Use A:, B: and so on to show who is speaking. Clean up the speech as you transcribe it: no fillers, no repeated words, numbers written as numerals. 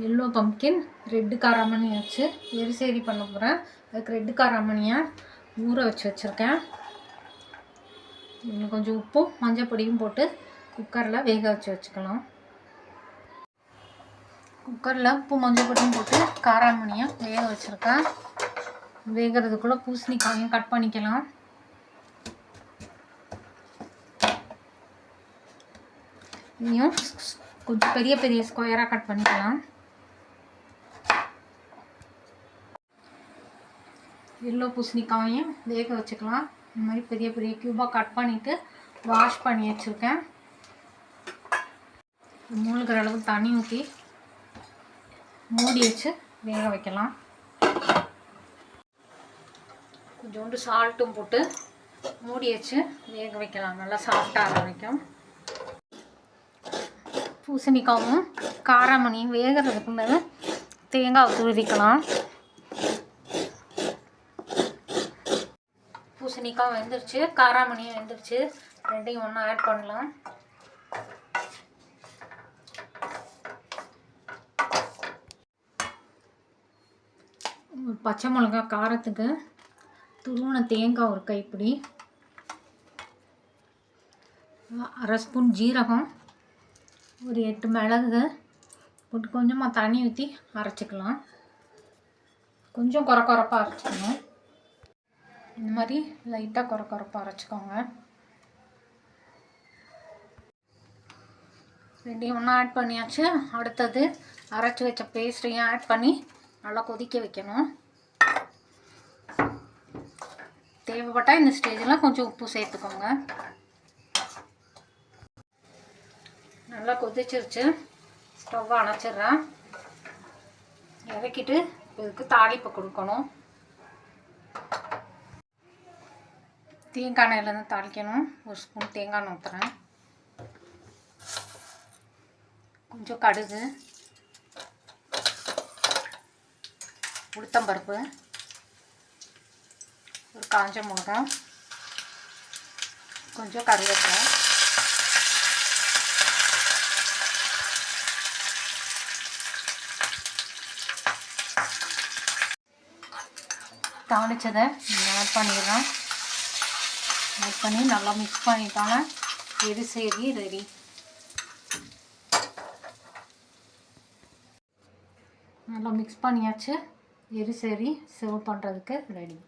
A: Yellow pumpkin red காராமணி வச்சு எரிசேரி பண்ண போகிறேன். அதுக்கு ரெட்டு காராமணியை ஊற வச்சுருக்கேன். இன்னும் கொஞ்சம் உப்பும் மஞ்சள் பொடியும் போட்டு குக்கரில் வேக வச்சுக்கலாம். குக்கரில் உப்பு மஞ்சள் பொடியும் போட்டு காராமணியை வேக வச்சுருக்கேன். வேகிறதுக்குள்ளே பூசணிக்காயும் கட் பண்ணிக்கலாம். இதையும் கொஞ்சம் பெரிய பெரிய ஸ்கொயராக கட் பண்ணிக்கலாம். எல்லோ பூசணிக்காயும் வேக வச்சுக்கலாம். இந்த மாதிரி பெரிய பெரிய க்யூபாக கட் பண்ணிவிட்டு வாஷ் பண்ணி வச்சுருக்கேன். மூழ்கிற அளவுக்கு தண்ணி ஊற்றி மூடி வச்சு வேக வைக்கலாம். கொஞ்சோண்டு சால்ட்டும் போட்டு மூடி வச்சு வேக வைக்கலாம். நல்லா சாஃப்டாக வரைக்கும். பூசணிக்காவும் காராமணியும் வேகிறதுக்கு மேலே தேங்காய் துருவிக்கலாம். பூசணிக்காய் வெந்துருச்சு, காராமணியும் வெந்துருச்சு. ரெண்டையும் ஒன்றா ஆட் பண்ணலாம். பச்சை மிளகாய் காரத்துக்கு துருவின தேங்காய் ஒரு கைப்பிடி, அரை ஸ்பூன் ஜீரகம், ஒரு 8 மிளகு போட்டு கொஞ்சமாக தண்ணி ஊற்றி அரைச்சிக்கலாம். கொஞ்சம் கொரப்பாக அரைச்சிக்கணும். இந்த மாதிரி லைட்டாக கொரப்பாக அரைச்சிக்கோங்க. ரெண்டையும் ஒன்றா ஆட் பண்ணியாச்சு. அடுத்தது அரைச்சி வச்ச பேஸ்ட்டையும் ஆட் பண்ணி நல்லா கொதிக்க வைக்கணும். தேவைப்பட்டால் இந்த ஸ்டேஜில் கொஞ்சம் உப்பு சேர்த்துக்கோங்க. நல்லா கொதிச்சிருச்சு. ஸ்டவ் அணைச்சிட்றேன். இறக்கிட்டு இதுக்கு தாளிப்பு கொடுக்கணும். தேங்காய் எண்ணெயிலேருந்து தாளிக்கணும். ஒரு ஸ்பூன் தேங்காய் எண்ணெய் ஊற்றுறேன். கொஞ்சம் கடுகு, உளுத்தம்பருப்பு, ஒரு காஞ்ச மிளகாய், கொஞ்சம் கருவேப்பிலை, தாளிச்சதை ஆட் பண்ணிடுறேன். ஆட் பண்ணி நல்லா மிக்ஸ் பண்ணிட்டாங்க. எரிசேரி ரெடி. நல்லா மிக்ஸ் பண்ணியாச்சு. எரிசேரி சர்வ் பண்ணுறதுக்கு ரெடி.